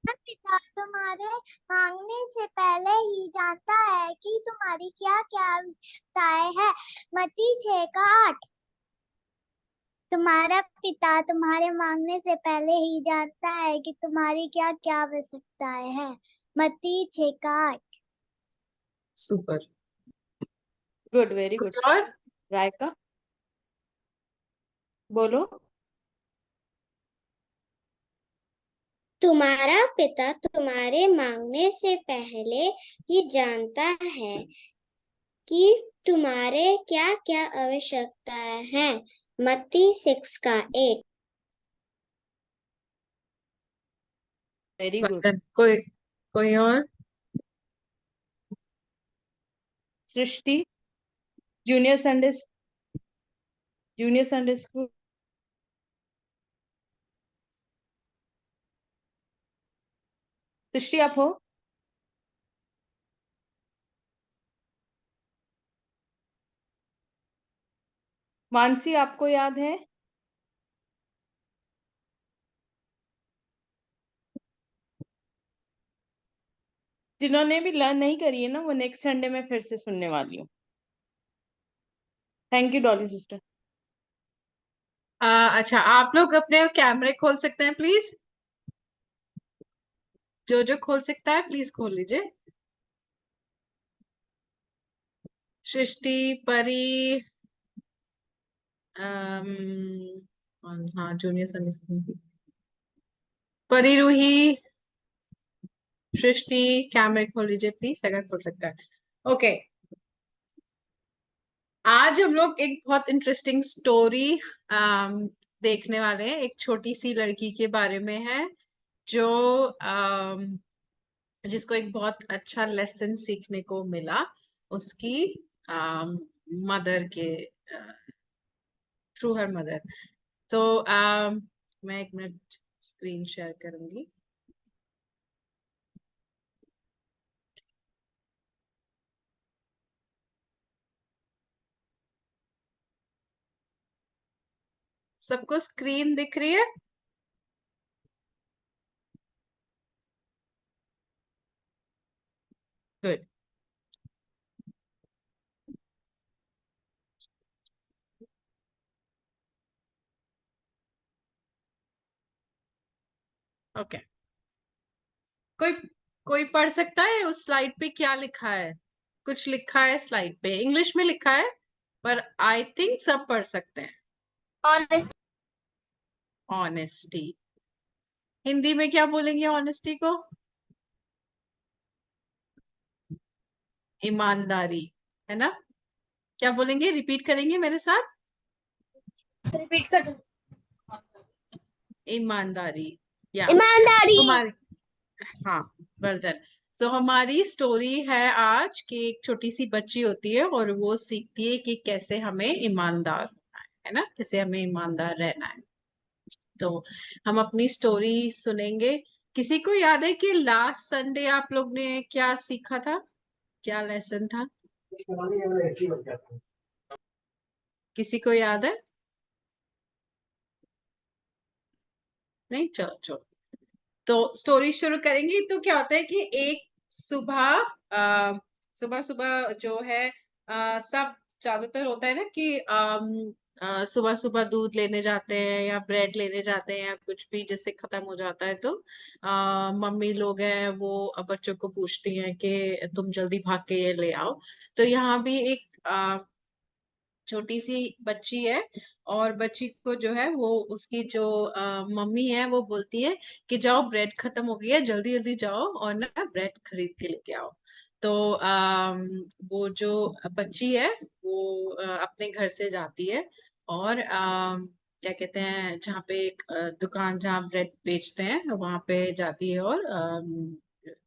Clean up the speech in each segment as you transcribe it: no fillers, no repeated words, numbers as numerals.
पिता तुम्हारे मांगने से पहले ही जानता है कि तुम्हारी क्या क्या आवश्यकताएं हैं। मत्ती 6:8। तुम्हारा पिता तुम्हारे मांगने से पहले ही जानता है कि तुम्हारी क्या क्या आवश्यकताएं हैं। मत्ती 6:8। सुपर। Good, very good. कुछ और? रायका बोलो। तुम्हारा पिता तुम्हारे मांगने से पहले ही जानता है कि तुम्हारे क्या क्या आवश्यकताएं हैं। मत्ती 6:8। Very good. कोई कोई और? सृष्टि, जूनियर संडे स्कूल। सृष्टि आप हो? मानसी आपको याद है? जिन्होंने भी लर्न नहीं करी है ना, वो नेक्स्ट संडे में फिर से सुनने वाली हूँ। Thank you Dolly sister. अच्छा, आप लोग अपने कैमरे खोल सकते हैं प्लीज? जो खोल सकता है प्लीज खोल लीजिए। सृष्टि, परी, हाँ जूनियर संडे स्कूल, परी, रूही, सृष्टि, कैमरे खोल लीजिए प्लीज अगर खोल सकता है। ओके, आज हम लोग एक बहुत इंटरेस्टिंग स्टोरी देखने वाले हैं। एक छोटी सी लड़की के बारे में है जो जिसको एक बहुत अच्छा लेसन सीखने को मिला उसकी मदर के थ्रू हर मदर। तो मैं एक मिनट स्क्रीन शेयर करूंगी। सबको स्क्रीन दिख रही है? गुड। ओके, कोई कोई पढ़ सकता है उस स्लाइड पे क्या लिखा है? कुछ लिखा है स्लाइड पे, इंग्लिश में लिखा है, पर आई थिंक सब पढ़ सकते हैं। ऑनेस्ट। ऑनेस्टी, हिंदी में क्या बोलेंगे ऑनेस्टी को? ईमानदारी, है ना? क्या बोलेंगे, रिपीट करेंगे मेरे साथ? रिपीट कर। ईमानदारी, या ईमानदारी। तुम्हारी, हाँ, वेल डन। सो हमारी स्टोरी है आज की, एक छोटी सी बच्ची होती है और वो सीखती है कि कैसे हमें ईमानदार होना है ना, कैसे हमें ईमानदार रहना है। तो हम अपनी स्टोरी सुनेंगे। किसी को याद है कि लास्ट संडे आप लोग ने क्या सीखा था? क्या लेसन था? किसी को याद है? नहीं, चलो चलो, तो स्टोरी शुरू करेंगे। तो क्या होता है कि एक सुबह सुबह सुबह जो है सब ज्यादातर होता है ना कि सुबह सुबह दूध लेने जाते हैं या ब्रेड लेने जाते हैं या कुछ भी जैसे खत्म हो जाता है तो मम्मी लोग हैं वो बच्चों को पूछती हैं कि तुम जल्दी भाग के ये ले आओ। तो यहाँ भी एक छोटी सी बच्ची है और बच्ची को जो है वो उसकी जो मम्मी है वो बोलती है कि जाओ ब्रेड खत्म हो गई है, जल्दी जल्दी जाओ और ना ब्रेड खरीद के लेके आओ। तो वो जो बच्ची है वो अपने घर से जाती है और क्या कहते हैं, जहाँ पे एक दुकान जहाँ ब्रेड बेचते हैं वहां पे जाती है और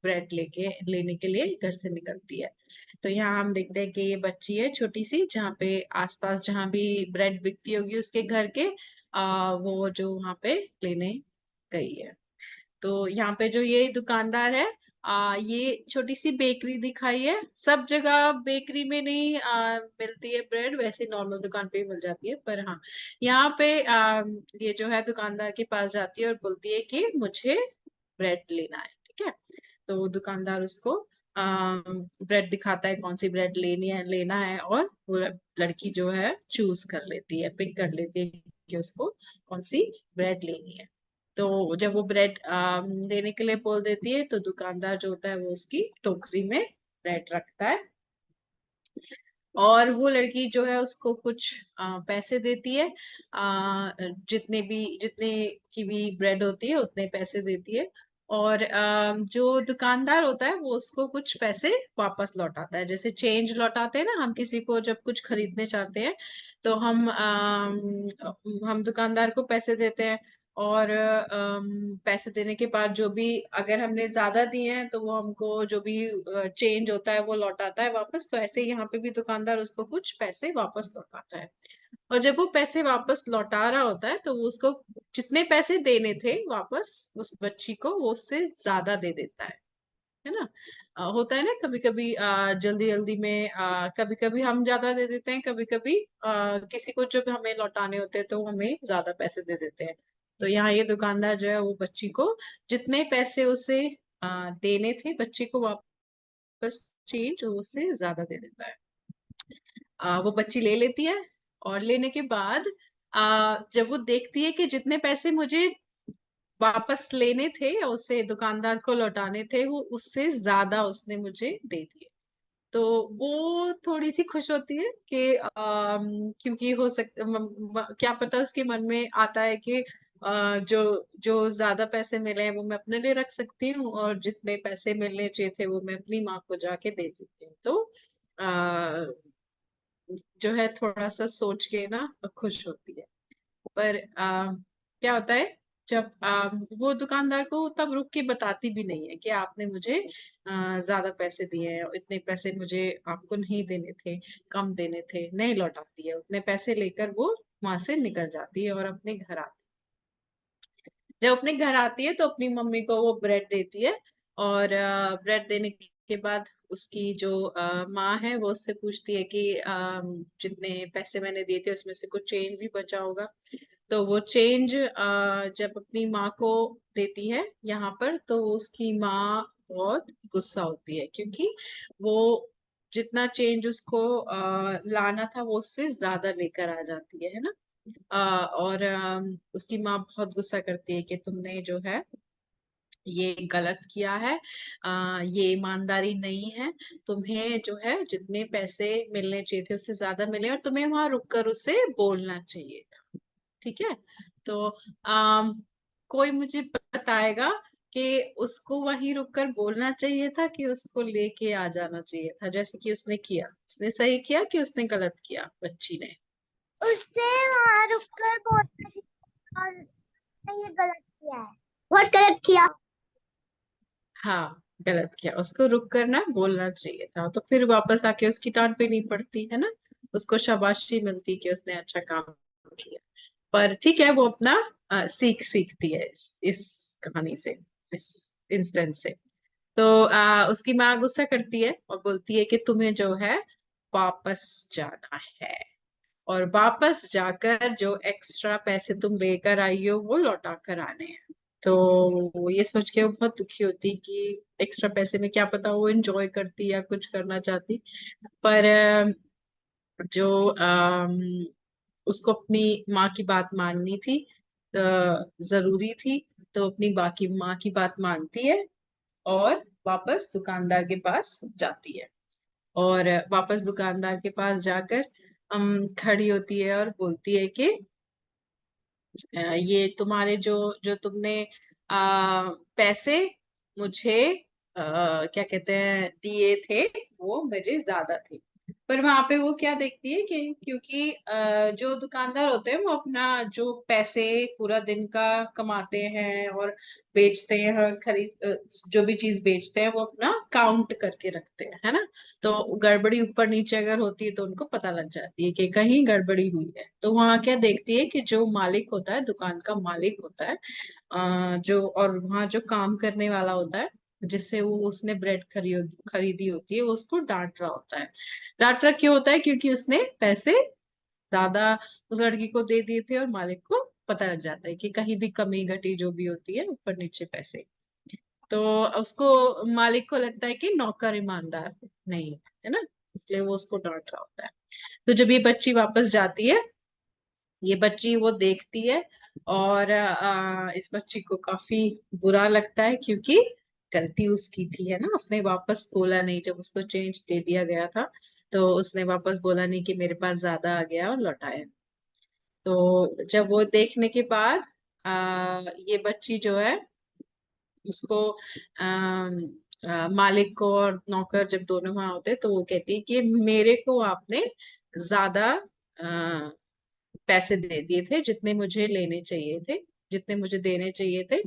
ब्रेड लेने के लिए घर से निकलती है। तो यहाँ हम देखते हैं कि ये बच्ची है छोटी सी, जहाँ पे आसपास जहाँ भी ब्रेड बिकती होगी उसके घर के वो जो वहां पे लेने गई है। तो यहाँ पे जो ये दुकानदार है ये छोटी सी बेकरी दिखाई है। सब जगह बेकरी में नहीं मिलती है ब्रेड, वैसे नॉर्मल दुकान पे ही मिल जाती है, पर हाँ यहाँ पे ये जो है दुकानदार के पास जाती है और बोलती है कि मुझे ब्रेड लेना है। ठीक है, तो वो दुकानदार उसको ब्रेड दिखाता है, कौन सी ब्रेड लेना है, और वो लड़की जो है चूज कर लेती है, पिक कर लेती है कि उसको कौन सी ब्रेड लेनी है। तो जब वो ब्रेड लेने के लिए बोल देती है, तो दुकानदार जो होता है वो उसकी टोकरी में ब्रेड रखता है, और वो लड़की जो है उसको कुछ पैसे देती है। जितने की भी ब्रेड होती है उतने पैसे देती है, और जो दुकानदार होता है वो उसको कुछ पैसे वापस लौटाता है। जैसे चेंज लौटाते हैं ना, हम किसी को जब कुछ खरीदने चाहते हैं तो हम दुकानदार को पैसे देते हैं, और पैसे देने के बाद जो भी अगर हमने ज्यादा दिए हैं तो वो हमको जो भी चेंज होता है वो लौटाता है वापस। तो ऐसे ही यहाँ पे भी दुकानदार उसको कुछ पैसे वापस लौटाता है, और जब वो पैसे वापस लौटा रहा होता है तो वो उसको जितने पैसे देने थे वापस उस बच्ची को, वो उससे ज्यादा दे देता है ना। होता है ना कभी कभी जल्दी जल्दी में, कभी कभी हम ज्यादा दे देते हैं, कभी कभी किसी को जब हमें लौटाने होते हैं तो वो हमें ज्यादा पैसे दे देते हैं। तो यहाँ ये दुकानदार जो है वो बच्ची को जितने पैसे उसे देने थे बच्ची को वापस चेंज, उससे ज्यादा दे देता है। वो बच्ची ले लेती है, और लेने के बाद जब वो देखती है कि जितने पैसे मुझे वापस लेने थे या उसे दुकानदार को लौटाने थे वो उससे ज्यादा उसने मुझे दे दिए, तो वो थोड़ी सी खुश होती है कि क्योंकि हो सकता क्या पता उसके मन में आता है कि जो जो ज्यादा पैसे मिले हैं वो मैं अपने लिए रख सकती हूँ, और जितने पैसे मिलने चाहिए थे वो मैं अपनी माँ को जाके दे सकती हूँ। तो आ, जो है थोड़ा सा सोच के ना खुश होती है। पर क्या होता है जब वो दुकानदार को तब रुक के बताती भी नहीं है कि आपने मुझे ज्यादा पैसे दिए हैं, इतने पैसे मुझे आपको नहीं देने थे, कम देने थे, नहीं लौटाती है। उतने पैसे लेकर वो वहां से निकल जाती है और अपने घर आती है। जब अपने घर आती है तो अपनी मम्मी को वो ब्रेड देती है, और ब्रेड देने के बाद उसकी जो माँ है वो उससे पूछती है कि जितने पैसे मैंने दिए थे उसमें से कुछ चेंज भी बचा होगा। तो वो चेंज जब अपनी माँ को देती है यहाँ पर, तो उसकी माँ बहुत गुस्सा होती है, क्योंकि वो जितना चेंज उसको लाना था वो उससे ज्यादा लेकर आ जाती है ना। और उसकी माँ बहुत गुस्सा करती है कि तुमने जो है ये गलत किया है, ये ईमानदारी नहीं है। तुम्हें जो है जितने पैसे मिलने चाहिए थे उससे ज्यादा मिले, और तुम्हें वहां रुककर उसे बोलना चाहिए था। ठीक है, तो कोई मुझे बताएगा कि उसको वहीं रुककर बोलना चाहिए था कि उसको लेके आ जाना चाहिए था, जैसे कि उसने किया। उसने सही किया कि उसने गलत किया बच्ची ने? उससे वहां रुककर बोलना चाहिए और उसने ये गलत किया है, बहुत गलत किया। हाँ, गलत किया, उसको रुक कर ना बोलना चाहिए था, तो फिर वापस आके उसकी डांट भी नहीं पड़ती है ना, उसको शाबाशी मिलती कि उसने अच्छा काम किया। पर ठीक है, वो अपना सीखती है इस कहानी से, इस इंसिडेंट से। तो उसकी माँ गुस्सा करती है और बोलती है कि तुम्हें जो है वापस जाना है, और वापस जाकर जो एक्स्ट्रा पैसे तुम लेकर आई हो वो लौटा कर आने हैं। तो वो ये सोच के वो बहुत दुखी होती कि एक्स्ट्रा पैसे में क्या पता वो एंजॉय करती या कुछ करना चाहती। पर जो उसको अपनी माँ की बात माननी थी, जरूरी थी, तो अपनी बाकी माँ की बात मानती है और वापस दुकानदार के पास जाती है। और वापस दुकानदार के पास जाकर खड़ी होती है और बोलती है कि ये तुम्हारे जो जो तुमने पैसे मुझे क्या कहते हैं दिए थे वो मेरे ज्यादा थे। पर वहां पे वो क्या देखती है कि क्योंकि जो दुकानदार होते हैं वो अपना जो पैसे पूरा दिन का कमाते हैं और बेचते हैं, जो भी चीज बेचते हैं वो अपना काउंट करके रखते हैं, है ना। तो गड़बड़ी ऊपर नीचे अगर होती है तो उनको पता लग जाती है कि कहीं गड़बड़ी हुई है। तो वहां क्या देखती है कि जो मालिक होता है, दुकान का मालिक होता है, जो और वहां जो काम करने वाला होता है जिससे वो उसने ब्रेड खरीदी होती है, वो उसको डांट रहा होता है। डांट रहा क्यों होता है? क्योंकि उसने पैसे ज्यादा उस लड़की को दे दिए थे और मालिक को पता लग जाता है कि कहीं भी कमी घटी जो भी होती है ऊपर नीचे पैसे। तो उसको मालिक को लगता है कि नौकर ईमानदार नहीं है ना, इसलिए वो उसको डांट रहा होता है। तो जब ये बच्ची वापस जाती है, ये बच्ची वो देखती है और इस बच्ची को काफी बुरा लगता है, क्योंकि गलती उसकी थी, है ना। उसने वापस बोला नहीं, जब उसको चेंज दे दिया गया था तो उसने वापस बोला नहीं कि मेरे पास ज्यादा आ गया और लौटाया। तो जब वो देखने के बाद ये बच्ची जो है उसको मालिक को और नौकर जब दोनों वहां होते तो वो कहती है कि मेरे को आपने ज्यादा पैसे दे दिए थे जितने मुझे लेने चाहिए थे, जितने मुझे देने चाहिए थे।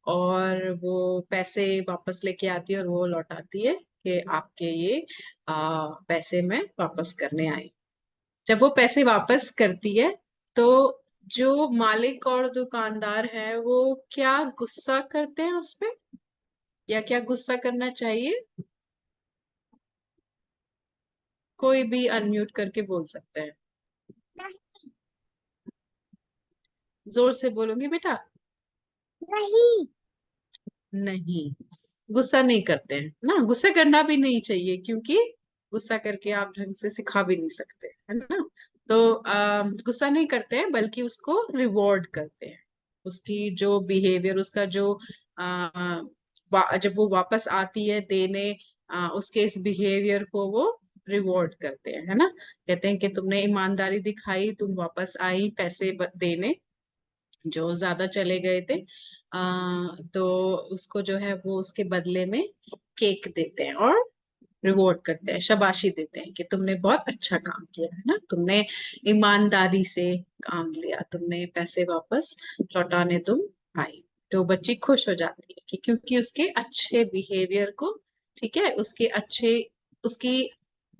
और वो पैसे वापस लेके आती है और वो लौटाती है कि आपके ये पैसे मैं वापस करने आई। जब वो पैसे वापस करती है तो जो मालिक और दुकानदार है वो क्या गुस्सा करते हैं उस पे, या क्या गुस्सा करना चाहिए? कोई भी अनम्यूट करके बोल सकते हैं। जोर से बोलोगे बेटा? नहीं। नहीं, गुस्सा नहीं करते हैं ना। गुस्सा करना भी नहीं चाहिए, क्योंकि गुस्सा करके आप ढंग से सिखा भी नहीं सकते, है ना। तो गुस्सा नहीं करते हैं, बल्कि उसको रिवॉर्ड करते हैं। उसकी जो बिहेवियर, उसका जो जब वो वापस आती है देने, उसके इस बिहेवियर को वो रिवॉर्ड करते हैं, है ना। कहते हैं कि तुमने ईमानदारी दिखाई, तुम वापस आई पैसे देने जो ज्यादा चले गए थे। तो उसको जो है वो उसके बदले में केक देते हैं और रिवॉर्ड करते हैं, शाबाशी देते हैं कि तुमने बहुत अच्छा काम किया, है ना, तुमने ईमानदारी से काम लिया, तुमने पैसे वापस लौटाने तुम आई। तो बच्ची खुश हो जाती है कि क्योंकि उसके अच्छे बिहेवियर को, ठीक है, उसके अच्छे, उसकी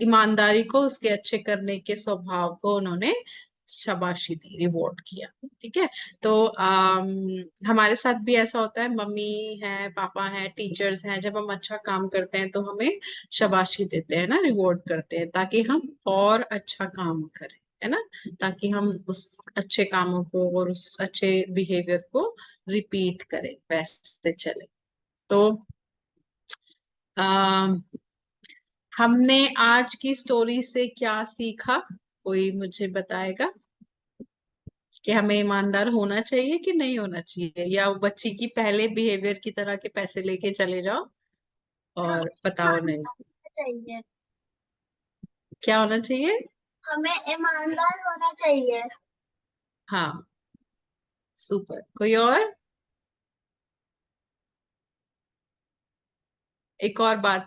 ईमानदारी को, उसके अच्छे करने के स्वभाव को उन्होंने शाबाशी दी, रिवॉर्ड किया। ठीक है। तो हमारे साथ भी ऐसा होता है, मम्मी है, पापा है, टीचर्स हैं, जब हम अच्छा काम करते हैं तो हमें शाबाशी देते हैं ना, रिवॉर्ड करते हैं, ताकि हम और अच्छा काम करें, है ना, ताकि हम उस अच्छे कामों को और उस अच्छे बिहेवियर को रिपीट करें, वैसे चले। तो अम हमने आज की स्टोरी से क्या सीखा? कोई मुझे बताएगा कि हमें ईमानदार होना चाहिए कि नहीं होना चाहिए, या वो बच्ची की पहले बिहेवियर की तरह के पैसे लेके चले जाओ और बताओ नहीं? चाहिए। क्या होना चाहिए? हमें ईमानदार होना चाहिए। हाँ, सुपर। कोई और? एक और बात,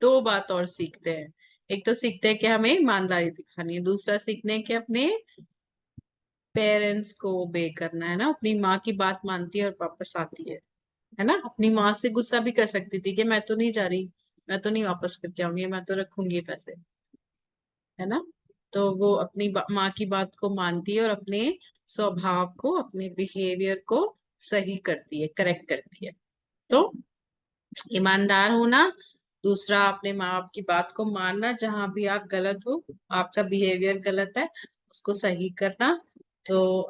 दो बात और सीखते हैं। एक तो सीखते हैं कि हमें ईमानदारी दिखानी है, दूसरा सीखने हैं कि अपने पेरेंट्स को ओबे करना, है ना। अपनी माँ की बात मानती है और वापस आती है ना। अपनी माँ से गुस्सा भी कर सकती थी कि मैं तो नहीं जा रही, मैं तो नहीं वापस करके आऊंगी, मैं तो रखूंगी पैसे, है ना। तो वो अपनी माँ की बात को मानती है और अपने स्वभाव को, अपने बिहेवियर को सही करती है, करेक्ट करती है। तो ईमानदार होना, दूसरा अपने माँ बाप की बात को मानना, जहां भी आप गलत हो, आपका बिहेवियर गलत है, उसको सही करना। तो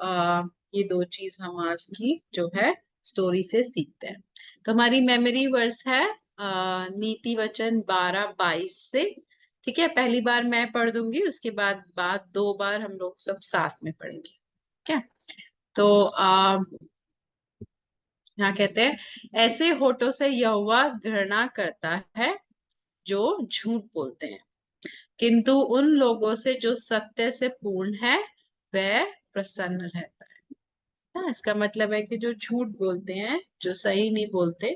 ये दो चीज हम आज की जो है स्टोरी से सीखते हैं। तो हमारी मेमोरी वर्स है नीति वचन 12-22 से। ठीक है, पहली बार मैं पढ़ दूंगी, उसके बाद दो बार हम लोग सब साथ में पढ़ेंगे। ठीक है। तो यहाँ कहते हैं, ऐसे होठों से यहोवा घृणा करता है जो झूठ बोलते हैं, किंतु उन लोगों से जो सत्य से पूर्ण है वह प्रसन्न रहता है। इसका मतलब है कि जो झूठ बोलते हैं, जो सही नहीं बोलते,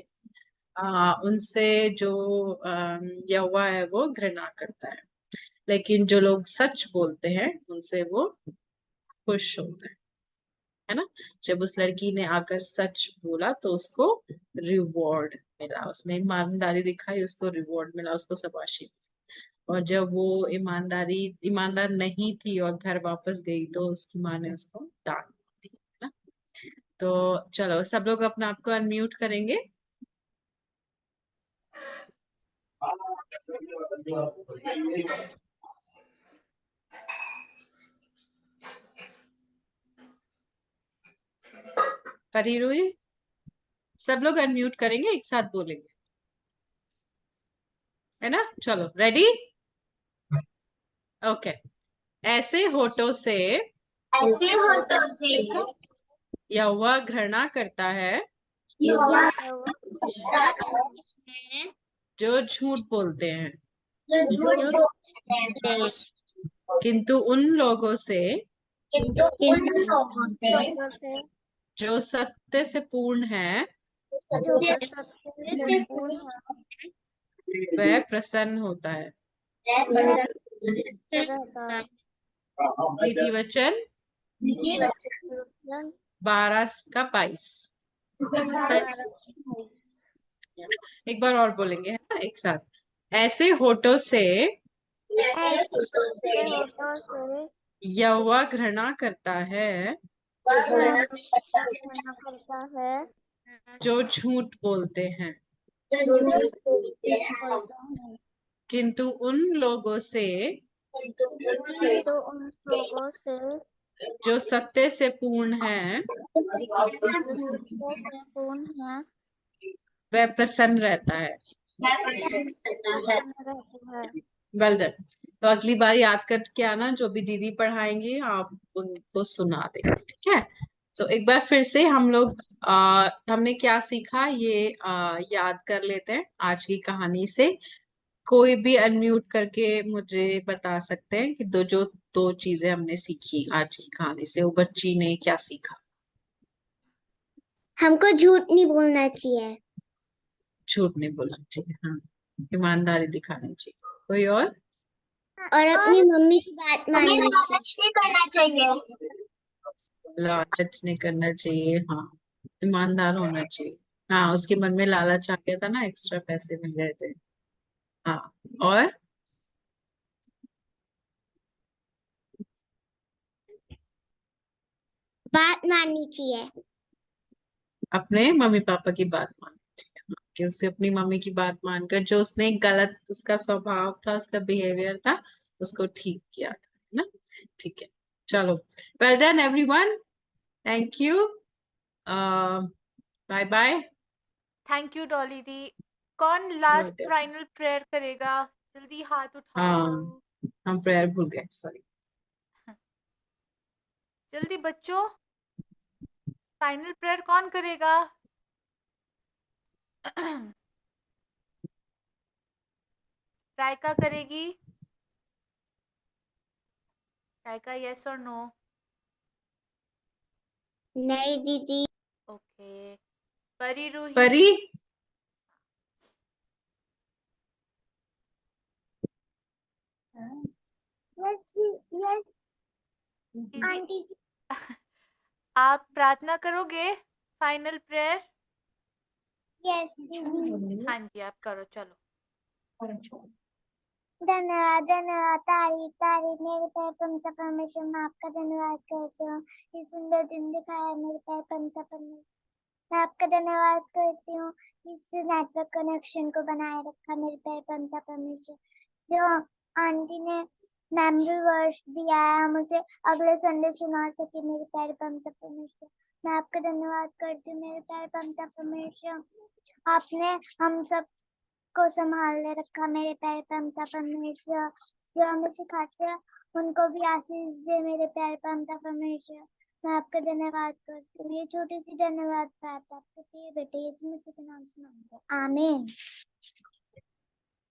उनसे जो यहोवा है वो घृणा करता है। लेकिन जो लोग सच बोलते हैं उनसे वो खुश होता है ना। जब उस लड़की ने आकर सच बोला तो उसको रिवॉर्ड मिला, उसने ईमानदारी दिखाई, उसको रिवॉर्ड मिला, उसको शाबाशी। और जब वो ईमानदार नहीं थी और घर वापस गई तो उसकी माँ ने उसको डांट दी, है ना। तो चलो सब लोग अपना आप को अनम्यूट करेंगे। परी रुई, सब लोग अनम्यूट करेंगे, एक साथ बोलेंगे, है ना? चलो रेडी? ओके। ऐसे होठों से ऐसे होठों से यहोवा घृणा करता है यहोवा जो झूठ बोलते हैं, जो बोलते हैं, किंतु उन लोगों से किंतु उन लोगों से जो सत्य से पूर्ण है वह प्रसन्न होता है। नीति वचन 12:22। एक बार और बोलेंगे, है ना, एक साथ। ऐसे होठों से यहोवा घृणा करता है जो झूठ बोलते हैं, किंतु उन लोगों से जो सत्य से पूर्ण है वह प्रसन्न रहता है। Well done. तो अगली बार याद करके आना, जो भी दीदी पढ़ाएंगी आप उनको सुना देंगे, ठीक है? तो एक बार फिर से हम लोग हमने क्या सीखा ये याद कर लेते हैं आज की कहानी से। कोई भी अनम्यूट करके मुझे बता सकते हैं कि दो चीजें हमने सीखी आज की कहानी से। वो बच्ची ने क्या सीखा? हमको झूठ नहीं बोलना चाहिए झूठ नहीं बोलना चाहिए, हाँ, ईमानदारी दिखानी चाहिए। कोई और अपनी मम्मी की बात माननी चाहिए। लालच नहीं करना चाहिए, हाँ, ईमानदार होना चाहिए। हाँ, उसके मन में लालच आ गया था ना, एक्स्ट्रा पैसे मिल गए थे। हाँ, और बात माननी चाहिए। अपने मम्मी पापा की बात माननी चाहिए, हाँ, कि उसे अपनी मम्मी की बात मानकर जो उसने गलत उसका स्वभाव था, उसका बिहेवियर था, उसको ठीक किया था, है ना? ठीक है, चलो, well done everyone, thank you, bye bye. Thank you Dolly di. कौन लास्ट फाइनल प्रेयर करेगा? जल्दी हाथ उठाओ। हाँ, हम प्रेयर भूल गए, सॉरी। जल्दी बच्चों, फाइनल प्रेयर कौन करेगा? रायका करेगी? रायका यस और नो? नहीं दीदी। ओके, परी रूही? परी यस दीदी, आंटी जी। आप प्रार्थना करोगे फाइनल प्रेयर? यस दीदी। हाँ जी, आप करो, चलो। धन्यवाद धन्यवाद, तारीफ तारीफ मेरे पैर पंसा परमेश्वर, मैं आपका धन्यवाद करती हूँ। ये सुंदर दिन दिखाया मेरे पैर पंसा परमेश्वर, मैं आपका धन्यवाद करती हूँ। इस नेटवर्क कनेक्शन को बनाए रखा मेरे पैर पंसा परमेश्वर। जो आंटी ने मेमोरी वर्स दिया है, हम उसे अगले संडे सुना सके मेरे पैर पंसा परमेश्वर। मैं आपका धन्यवाद करती हूँ मेरे पैर पंसा परमेश्वर। आपने हम सब को संभाले रखा मेरे पैर पंसा परमेश्वर। जो हमें सिखाते हैं उनको भी आशीष दे मेरे पैर पंसा परमेश्वर। मैं आपका धन्यवाद करती हूँ। ये छोटी सी धन्यवाद प्रार्थना आपके प्रिय बेटे यीशु मसीह के नाम से मांगते हैं, आमीन।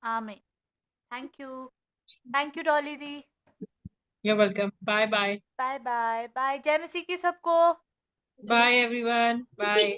आमीन। थैंक यू डॉली दी। You welcome, bye bye. Bye bye bye, जय मसीह की सबको। Bye everyone, bye.